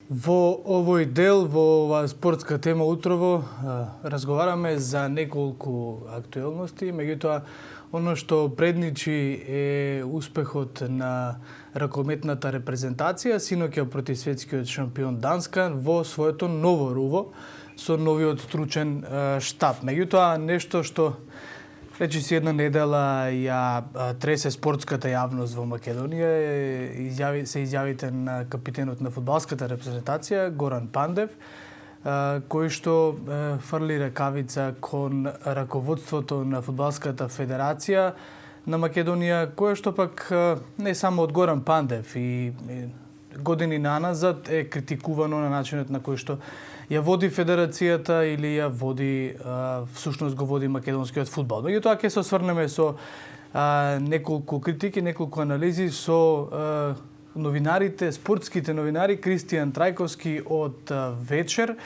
Во овој дел, во оваа спортска тема утрово, разговараме за неколку актуелности, меѓутоа оно што предничи е успехот на ракометната репрезентација синоќа против светскиот шампион Данска во своето ново руво со новиот стручен штаб. Меѓутоа нешто што речиси една недела ја тресе спортската јавност во Македонија се изјавите на капитенот на фудбалската репрезентација Горан Пандев, кој што фрли ракавица кон раководството на фудбалската федерација на Македонија, кое што пак не само од Горан Пандев и години наназад е критикувано на начинот на кој што ја води федерацијата или ја води, всушност го води македонскиот фудбал. Меѓутоа ќе се осврнеме со неколку критики, неколку анализи со новинарите, спортските новинари Кристијан Трајковски од Вечер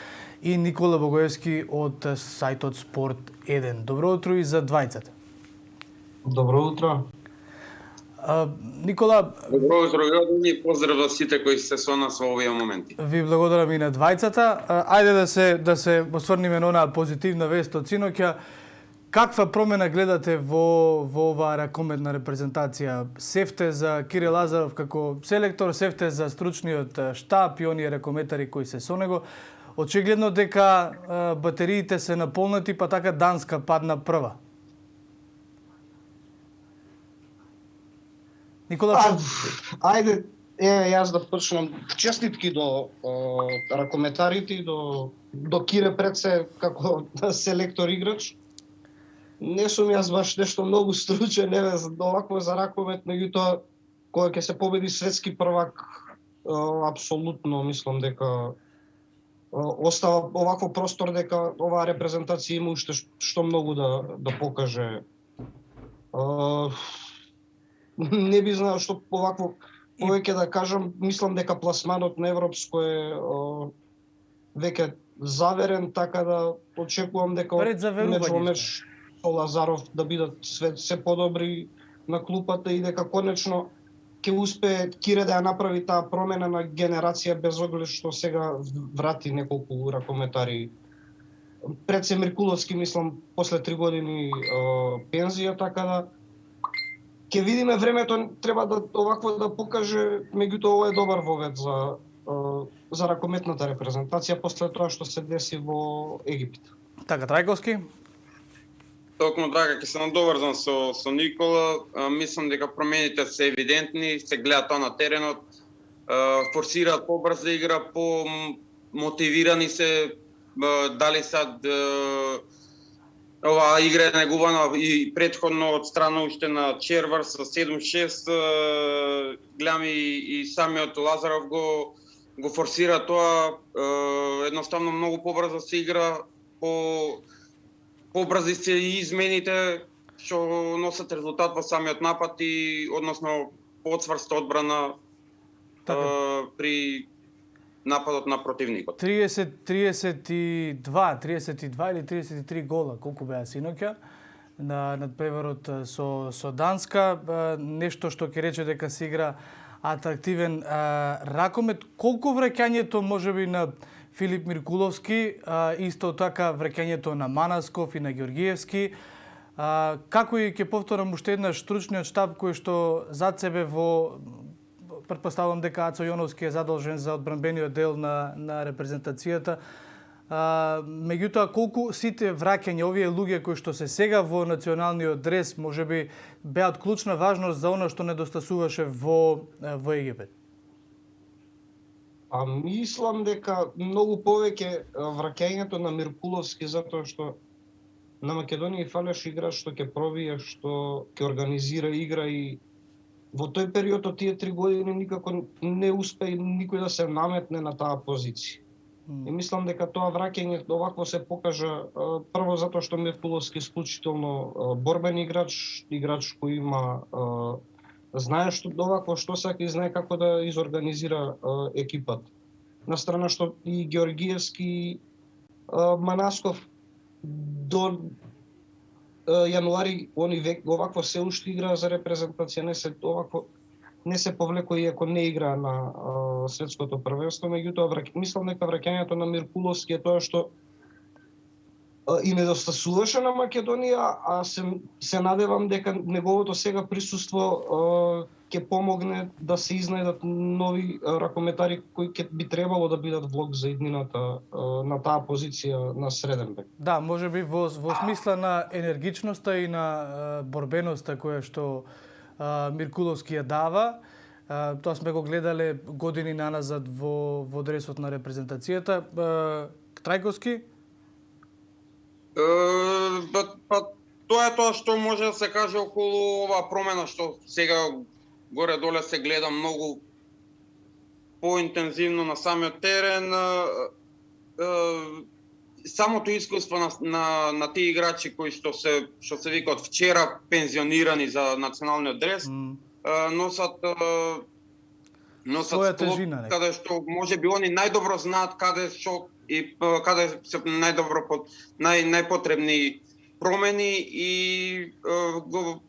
и Никола Богоевски од сајтот Спорт 1. Добро утро и за двајцата. Добро утро. Никола, добро утро и поздрав за сите кои се со нас во овие моменти. Ви благодарам и на двајцата. Ајде да се осврниме на онаа позитивна вест од синоќа. Каква промена гледате во оваа ракометна репрезентација? Севте за Кире Лазаров како селектор, севте за стручниот штаб и оние ракометари кои се со него. Очигледно дека батериите се наполнати, па така Данска падна прва. Никола, ајде, јас да почнам. Честитки до ракометарите и до Кире пред се како селектор играч. Не сум јас баш нешто многу стручен, не овакво за ракомет, меѓутоа кога ќе се победи светски првак, апсолутно мислам дека остава овакво простор дека оваа репрезентација има уште што многу да покаже. Не би знаел што овакво повеќе да кажам. Мислам дека пласманот на европско е веќе заверен, така да очекувам дека меч со Лазаров да бидат се подобри на клупата и дека конечно ќе успее Кире да ја направи таа промена на генерација, без оглед што сега врати неколку ракометари. Пред се Миркуловски, мислам, после 3 години пензија, така да ќе видиме, времето треба да овакво да покаже, меѓутоа ова е добар вовед за ракометната репрезентација после тоа што се деси во Египет. Така, Трајковски? Токму така, ќе се надоврзам со Никола. Мислам дека промените се евидентни, се гледа тоа на теренот, форсираат побрза игра, мотивирани се, дали сад оваа игра е негувана и претходно од страна уште на Червар со 7-6, гледам и самиот Лазаров го форсира тоа, едноставно многу побрзо се игра, побрзи се и измените што носат резултат во самиот напад и односно поцврста одбрана при нападот на противникот. 32 или 33 гола, колку беа синоќа на надпреварот со Данска, нешто што ќе рече дека се игра атрактивен ракомет. Колку враќањето можеби на Филип Миркуловски, исто така враќањето на Манасков и на Георгиевски, како и ќе повторам уште еднаш стручниот штаб кој што зад себе претпоставувам дека Ацо Јоновски е задолжен за одбранбениот дел на репрезентацијата. Меѓутоа, колку сите враќања, овие луѓе кои што се сега во националниот дрес, можеби беа од клучна важност за она што недостасуваше во Египет? Мислам дека многу повеќе враќањето на Миркуловски, затоа што на Македонија фалеше играч што ќе пробие, што ќе организира игра, и во тој период од тие 3 години никако не успе никој да се наметне на таа позиција. И мислам дека тоа враќање овакво се покажа прво затоа што Миркуловски е исклучително борбен играч кој има знае што овакво што сака и знае како да изорганизира екипата. На страна што и Георгиевски, Манасков до јануари они овакво се уште игра за репрезентација, не се овакво не се повлеко иако не игра на светското првенство, меѓутоа мислам дека враќањето на Миркуловски е тоа што и недостасуваше на Македонија, а се надевам дека неговото сега присуство ќе помогне да се изнајдат нови ракометари кои ќе би требало да бидат влог за иднината на таа позиција на среден бек. Да, можеби во смисла на енергичноста и на борбеноста која што Миркуловски ја дава. Тоа сме го гледале години наназад во дресот на репрезентацијата. Трајковски? Тоа е тоа што може да се каже околу оваа промена што сега горе-доле се гледа многу поинтензивно на самиот терен. Самото искуство на тие играчи кои што се викаат вчера пензионирани за националниот дрес, носат тежина, каде што може би они најдобро знаат каде се најдобро најпотребни промени и го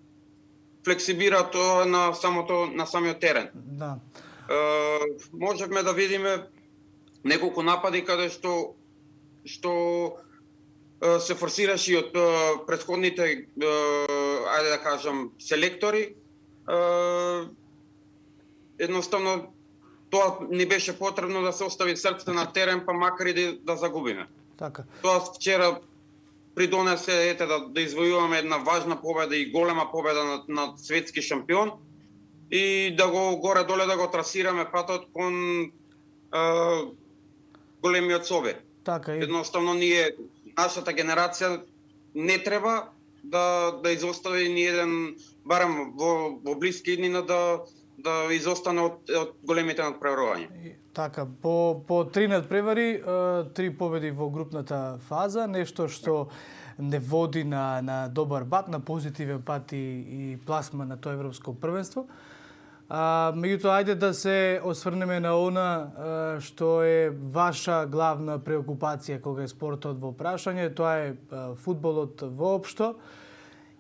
флексибираат тоа на самиот терен. Да. Можевме да видиме неколку напади каде што се форсираше од претходните ајде да кажам селектори. Едноставно тоа не беше потребно да се остави срце на терен, па макар и да загубиме. Така. Тоа вчера придонесе да извојуваме една важна победа и голема победа над светски шампион и да го горе-доле да го трасираме патот кон големиот собе. Така и едноставно нашата генерација не треба да изостави ни еден, барем во блиски иднина да изостане од големите надпреварувања. Така, по 3 надпревари, 3 победи во групната фаза, нешто што не води на добар пат, на позитивен пат и пласма на тоа европско првенство. Меѓутоа, ајде да се осврнеме на она што е ваша главна преокупација кога е спортот во прашање, тоа е фудбалот воопшто.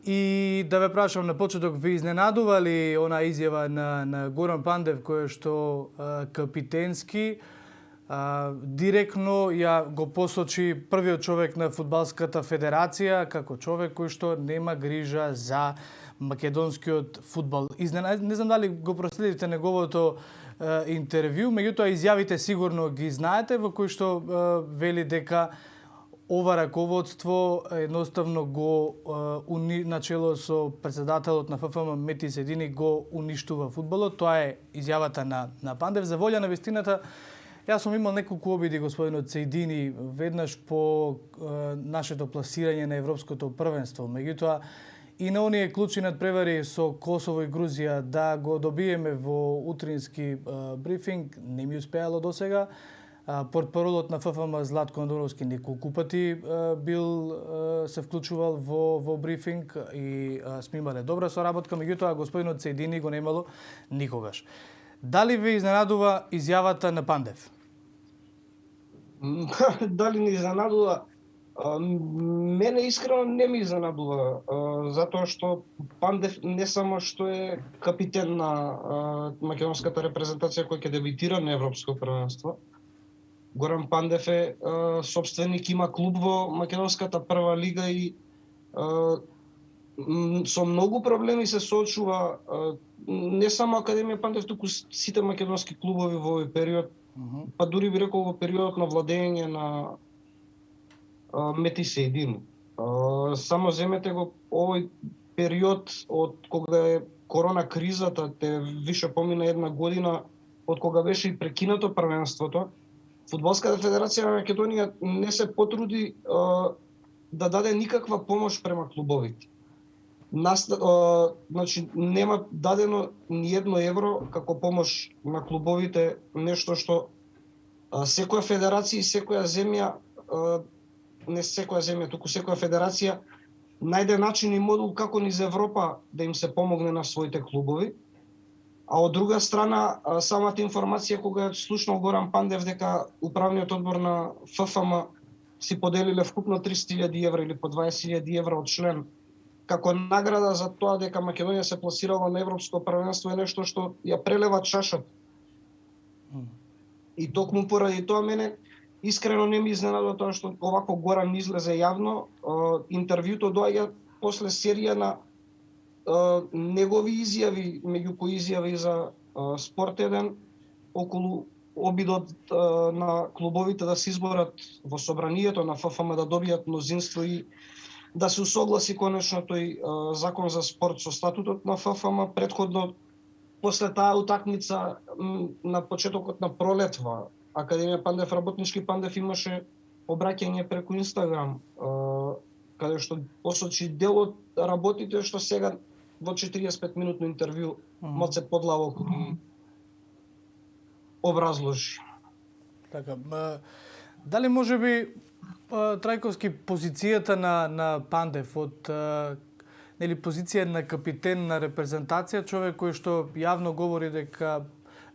И да ве прашам на почеток, ви изненадува ли она изјава на Горан Пандев која што капитенски директно ја го посочи првиот човек на фудбалската федерација како човек кој што нема грижа за македонскиот фудбал. Не знам дали го проследивте неговото интервју, меѓутоа изјавите сигурно ги знаете, во кој што вели дека ова раководство едноставно го начело со председателот на ФФМ Мети Седини го уништува фудбалот. Тоа е изјавата на Пандев. За волја на вистината, јас сум имал неколку обиди господинот Сејдини веднаш по нашето пласирање на европското првенство. Меѓутоа и на оние клучни надпревари со Косово и Грузија да го добиеме во утрински брифинг, не ми успеало досега. Портпаролот на ФФМ Златко Андоновски неколку пати се вклучувал во брифинг и сме имале добра соработка, меѓутоа господинот Сејдини го немало никогаш. Дали ви изненадува изјавата на Пандев? Дали ни изненадува? Мене искрено не ми изненадува, затоа што Пандев не само што е капитен на македонската репрезентација која ќе дебитира на европско првенство, Горан Пандев е собственик, има клуб во македонската прва лига и со многу проблеми се соочува не само Академија Пандев, туку сите македонски клубови во овој период, па дури би рекол во периодот на владење на Мети Сејдин. Само земете го овој период од кога е корона кризата, те више помина една година од кога беше и прекинато првенството. Фудбалската федерација на Македонија не се потруди да даде никаква помош према клубовите. Значи, нема дадено ни едно евро како помош на клубовите, нешто што секоја федерација и секоја земја, не секоја земја, туку секоја федерација најде начин и модул како низ Европа да им се помогне на своите клубови. А од друга страна, самата информација кога слушнал Горан Пандев дека управниот одбор на ФФМ си поделиле вкупно 30.000 евра или по 20.000 евра од член како награда за тоа дека Македонија се пласирала на европско првенство е нешто што ја прелева чашата. И токму поради тоа мене искрено не ми изненадува тоа што овако Горан излезе јавно. Интервјуто доаѓа после серија на негови изјави, меѓу кои изјави за Спорт 1 околу обидот на клубовите да се изборат во собранието на ФФМ да добијат мнозинство и да се усогласи конечно тој закон за спорт со статутот на ФФМ. Претходно, после таа утакмица на почетокот на пролет во Академија Пандев, работнички Пандев имаше обраќање преку Инстаграм, каде што посочи дел од работите што сега во 45 минутно интервју Моце Подлавок ги образложи. Така, дали може би Трајковски позицијата на Пандев од нели позиција на капитен на репрезентација, човек кој што јавно говори дека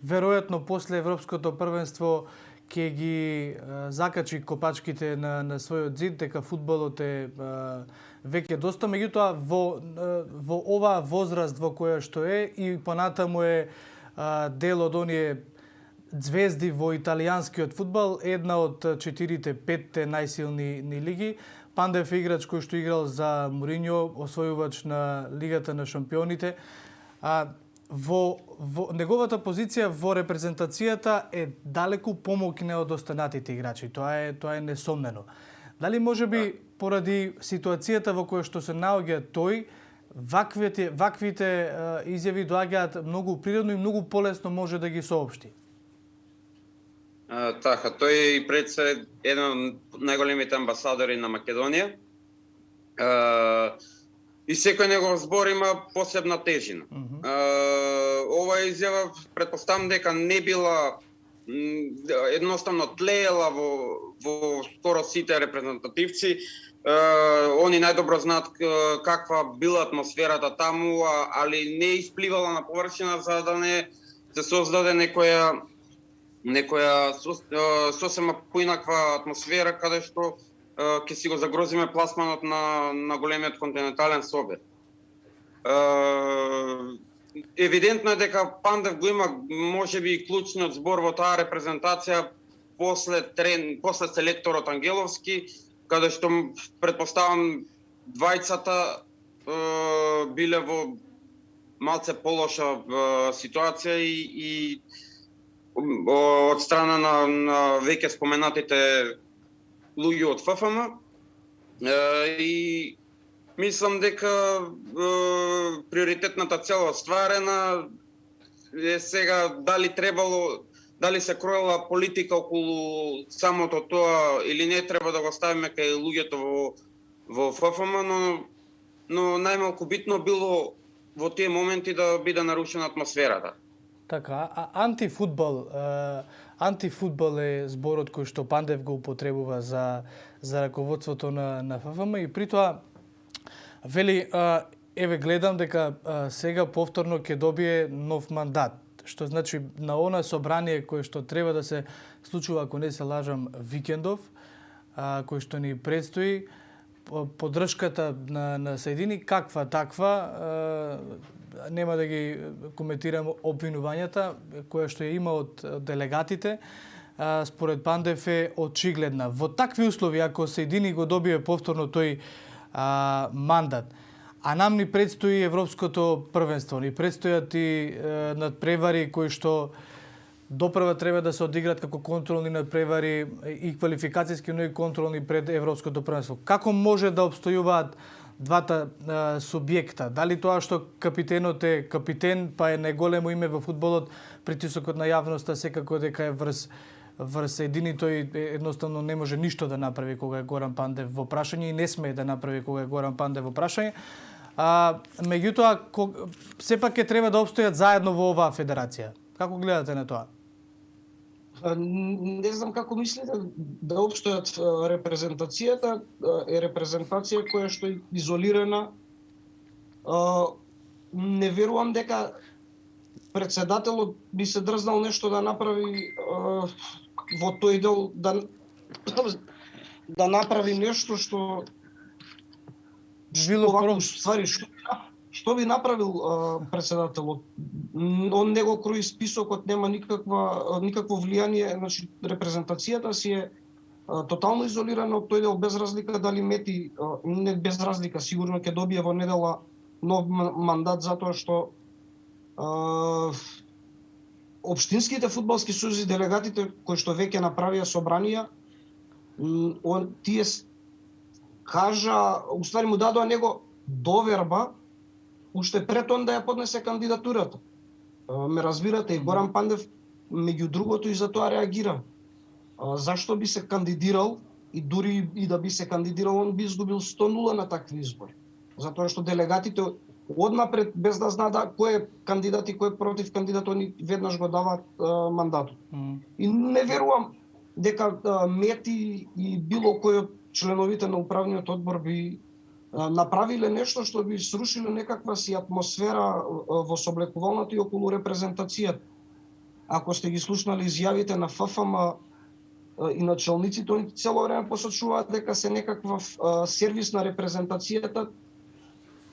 веројатно после европското првенство ќе ги закачи копачките на својот зид, дека фудбалот е веќе доста, меѓутоа во оваа возраст во која што е и понатаму е дел од оние звезди во италијанскиот фудбал, една од 4-5 најсилни лиги. Пандев е играч кој што играл за Мориньо, освојувач на Лигата на шампионите. Во неговата позиција во репрезентацијата е далеку помоќна од останатите играчи. Тоа е несомнено. Дали може би поради ситуацијата во која што се наоѓа тој, ваквите изјави доаѓаат многу природно и многу полесно може да ги соопшти? Така, тој е и пред се еден од најголемите амбасадори на Македонија. И секој негов збор има посебна тежина. Ова изјава претпоставам дека не била едноставно тлеела во скоро сите репрезентативци. Они најдобро знаат каква била атмосферата таму, али не испливала на површина за да не се создаде некоја сосема поинаква атмосфера каде што ќе си го загрозиме пласманот на големиот континентален собир. Евидентно е дека Пандев го има можеби и клучниот збор во таа репрезентација после селекторот Ангеловски, каде што претпоставам двајцата биле во малце полоша ситуација и од страна на веќе споменатите луѓе од ФФМ. И мислам дека приоритетната цел остварена е сега дали се кроела политика околу самото тоа или не, треба да го ставиме кај луѓето во ФФМ, но најмалку битно било во тие моменти да биде нарушена атмосферата. Така, антифудбал е зборот кој што Пандев го употребува за раководството на ФФМ и при тоа вели, еве гледам дека сега повторно ќе добие нов мандат, што значи на она собрание кое што треба да се случува, ако не се лажам, викендов, кој што ни предстои, поддршката на Соедини, каква таква, нема да ги коментирам обвинувањата која што ја има од делегатите, според Пандев е очигледна. Во такви услови, ако Соедини го добие повторно тој мандат, а нам ни предстои европското првенство, ни предстојат и надпревари кои што допрва треба да се одиграат како контролни надпревари и квалификацијски, но и контролни пред европското првенство. Како може да обстојуваат двата субјекта? Дали тоа што капитенот е капитен, па е најголемо име во фудбалот, притисокот на јавноста секако дека е врз едини, тој едноставно не може ништо да направи кога е Горан Пандев во прашање и не смее да направи кога е Горан Пандев во прашање. Меѓутоа, сепак ќе треба да обстојат заедно во оваа федерација. Како гледате на тоа? Не знам како мислите да обстојат репрезентацијата. Е репрезентација која што е изолирана. Не верувам дека председателот би се дрзнал нешто да направи во тој дел, да направи нешто што било овако ствари што би направил председателот? Он не го крои списокот, нема никакво влијание, значи репрезентацијата си е тотално изолирана од тој дел, без разлика дали Мети, не без разлика, сигурно ќе добие во недела нов мандат, затоа што општинските фудбалски сојузи, делегатите кои што веќе направија собранија, тие кажа, уствари му дадоа него доверба уште пред он да ја поднесе кандидатурата. Ме разбирате, и Горан Пандев меѓу другото и за тоа реагира. Зашто би се кандидирал, и дури и да би се кандидирал, он би изгубил 100-0 на такви избори. Затоа што делегатите однапред, без да знаат кој е кандидат и кој е против кандидат, они веднаш го даваат мандатот. И не верувам дека Мети и било кој од членовите на управниот одбор би направиле нешто што би срушило некаква си атмосфера во соблекувалната и околу репрезентацијата. Ако сте ги слушнали изјавите на ФФМ и началниците, они цело време посочуваат дека се некаква сервис на репрезентацијата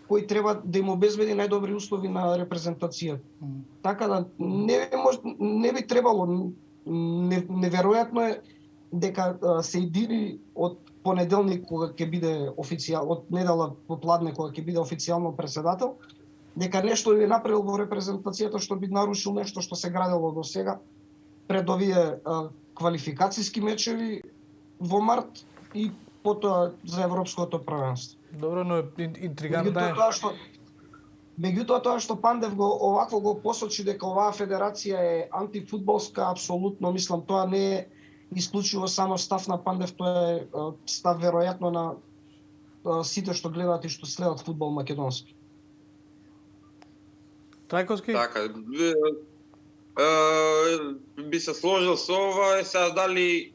кој треба да им обезбеди најдобри услови на репрезентацијата. Така да не би требало, неверојатно е дека се идири од понеделник кога ќе биде официјално, од недела попладне кога ќе биде официјално председател, дека нешто би направил во репрезентацијата што би нарушил нешто што се градело до сега пред овие квалификацијски мечеви во март и потоа за европското првенство. Добро, но интригантно е. Меѓутоа тоа што Пандев овакво го посочи дека оваа федерација е антифудбалска, апсолутно мислам тоа не е исклучиво само став на Пандев, тоа е став веројатно на сите што гледаат и што следат фудбал македонски. Трајковски? Така, би се сложил со ова, сега дали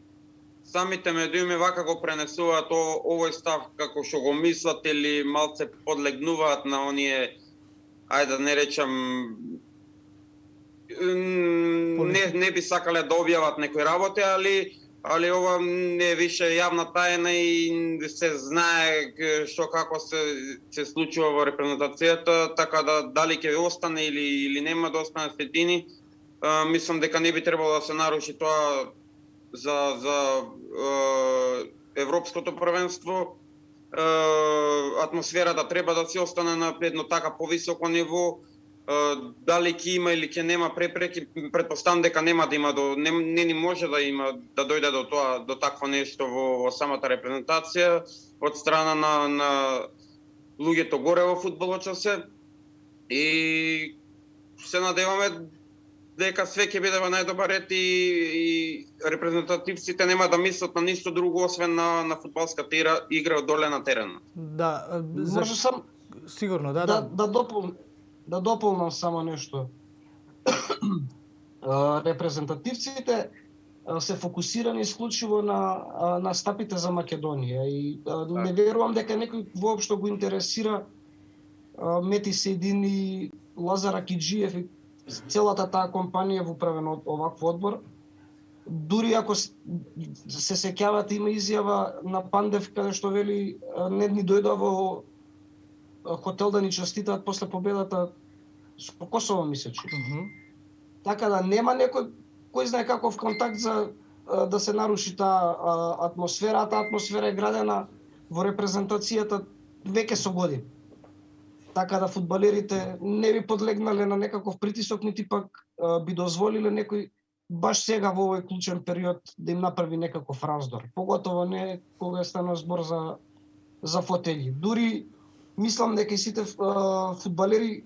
самите медиуми вака го пренесуваат овој став како што го мислат или малце подлегнуваат на оние, ајде да не речам, не би сакале да објават некои работи, али ова не е више јавна тајна и се знае што како се случува во репрезентацијата, така да дали ќе остане или нема да остане средини, мислам дека не би требало да се наруши тоа за европското првенство. Атмосферата треба да се остане на едно така повисоко ниво. Дали ќе има или ќе нема препреки, претпоставам дека нема да има, не ни може да има да дојде до такво нешто во самата репрезентација од страна на луѓето горе во фудбалот се. И се надеваме дека све ќе биде во најдобар ред и репрезентативците нема да мислат на ништо друго освен на фудбалската игра доле на теренот. Да, може сам сигурно, да дополнам само нешто. Репрезентативците се фокусирани исклучиво на стапите за Македонија и не верувам дека некој воопшто го интересира Мети Сејдини, Лазар Акиџиев и целата таа компанија во управен оваков одбор. Дури ако се сеќавате, има изјава на Пандев каде што вели не ни дојдоа во хотел да ни честитаат после победата со Косово, мислечи. Така да нема некој кој знае каков контакт за да се наруши таа атмосфера. Таа атмосфера е градена во репрезентацијата веќе со години. Така да фудбалерите не би подлегнале на некаков притисок, нити пак би дозволиле некој баш сега во овој клучен период да им направи некаков раздор. Поготово не кога стана збор за фотели. Дури мислам дека и сите фудбалери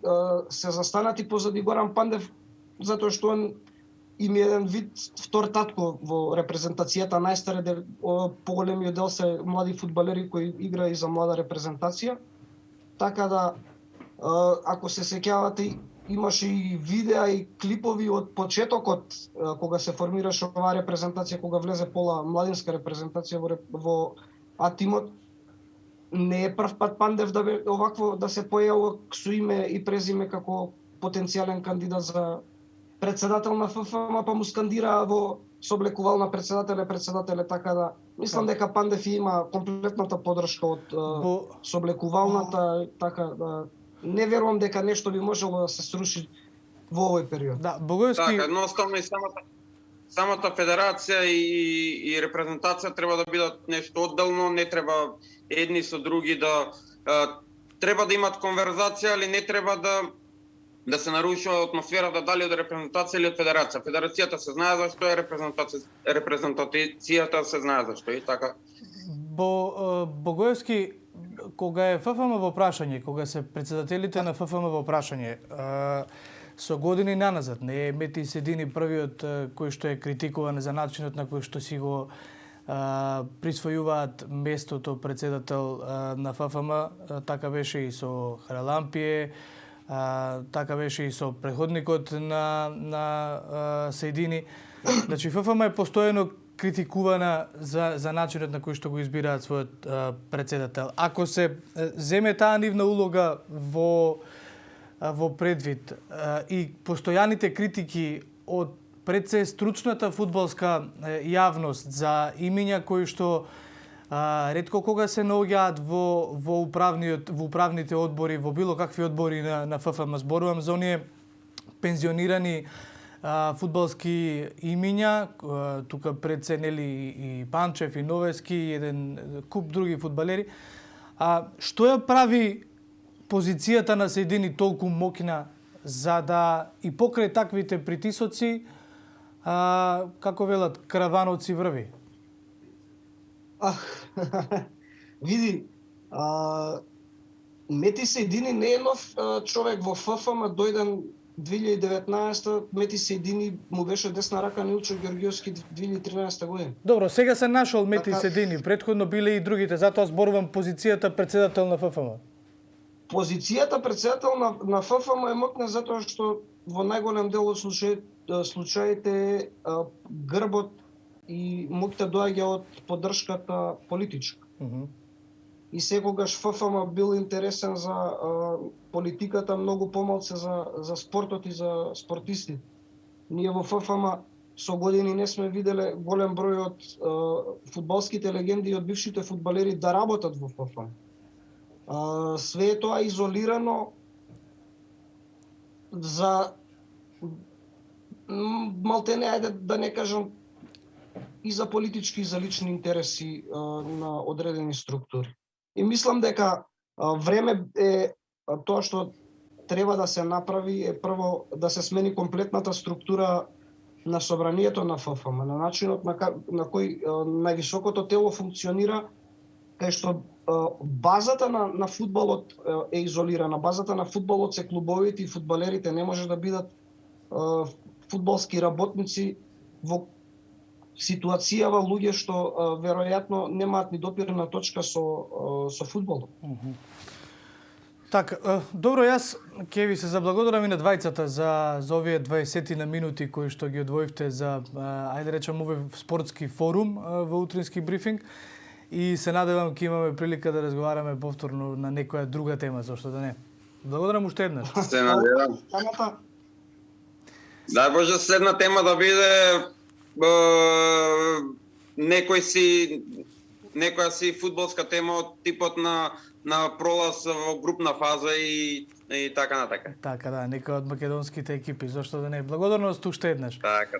се застанати позади Горан Пандев, затоа што он им еден вид втор татко во репрезентацијата. Најстаре поголемиот дел се млади фудбалери кои игра и за млада репрезентација. Така да, ако се сеќавате, имаше и видеа и клипови од почетокот кога се формираше оваа репрезентација, кога влезе пола младинска репрезентација во А-тимот. Не е прв пат Пандев овакво да се појавува со име и презиме како потенцијален кандидат за председател на ФФМ, па му скандираа во соблекувал на председателе, така да мислам дека Пандев има комплетната поддршка од соблекувалната, така да не верувам дека нешто би можело да се сруши во овој период. Да, Богојовски... Така, едноставно и самата федерација и репрезентација треба да бидат нешто одделно, не треба едни со други да треба да имат конверзација, али не треба да се нарушува атмосферата дали од репрезентација или од федерација. Федерацијата се знае зашто е, репрезентацијата се знае зашто и така. Богојовски, кога е ФФМ во прашање, кога се председателите на ФФМ во прашање, со години наназад, не е Мети Седини првиот кој што е критикуван за начинот на кој што си го присвојуваат местото председател на ФФМ, така беше и со Харалампие, така беше и со предходникот на Седини. Значи ФФМ е постојано критикувана за начинот на кој што го избираат својот председател. Ако се земе таа нивна улога во предвид и постојаните критики од пред се стручната фудбалска јавност за имиња кои што ретко кога се наоѓаат во управните одбори, во било какви одбори на ФФМ, зборувам за оние пензионирани фудбалски имиња, тука пред се нели и Панчев, и Новески, и еден куп други фудбалери. Што ја прави позицијата на Седини толку моќна за да и покрај таквите притисоци, како велат, караванот си врви? Види, Мети Седини не е нов човек во ФФМ, дојден 2019, Мети Седини му беше десна рака на Илчо Ѓорѓиовски 2013 година. Добро, сега се нашол Мети Седини, претходно биле и другите, затоа зборувам позицијата председател на ФФМ. Позицијата председател на ФФМ е моќна затоа што во најголем дел од случаите грбот и моќта доаѓа од поддршката политичка. И секогаш ФФМ бил интересен за политиката, многу помалку за спортот и за спортисти. Ние во ФФМ со години не сме виделе голем број од фудбалските легенди и од бившите фудбалери да работат во ФФМ. Све е тоа изолирано за малтене, ајде да не кажам, и за политички и за лични интереси на одредени структури. И мислам дека време е тоа што треба да се направи е прво да се смени комплетната структура на собранието на ФФМ, на начинот на кој највисокото тело функционира, кај што базата на фудбалот е изолирана. Базата на фудбалот се клубовите и фудбалерите, не може да бидат фудбалски работници во ситуацијава луѓе што веројатно немаат ни допирна точка со фудбалот. Така, добро, јас ќе ви се заблагодарам и на двајцата за овие 20 на минути кои што ги одвоивте за, ајде речем, овој спортски форум во утрински брифинг. И се надевам ќе имаме прилика да разговараме повторно на некоја друга тема, зашто да не. Благодарам уште еднаш. Се надевам. Дај Боже, следна тема да биде некоја си фудбалска тема од типот на пролаз во групна фаза и така натака. Така, да, некоја од македонските екипи, зашто да не. Благодарност уште еднаш. Така.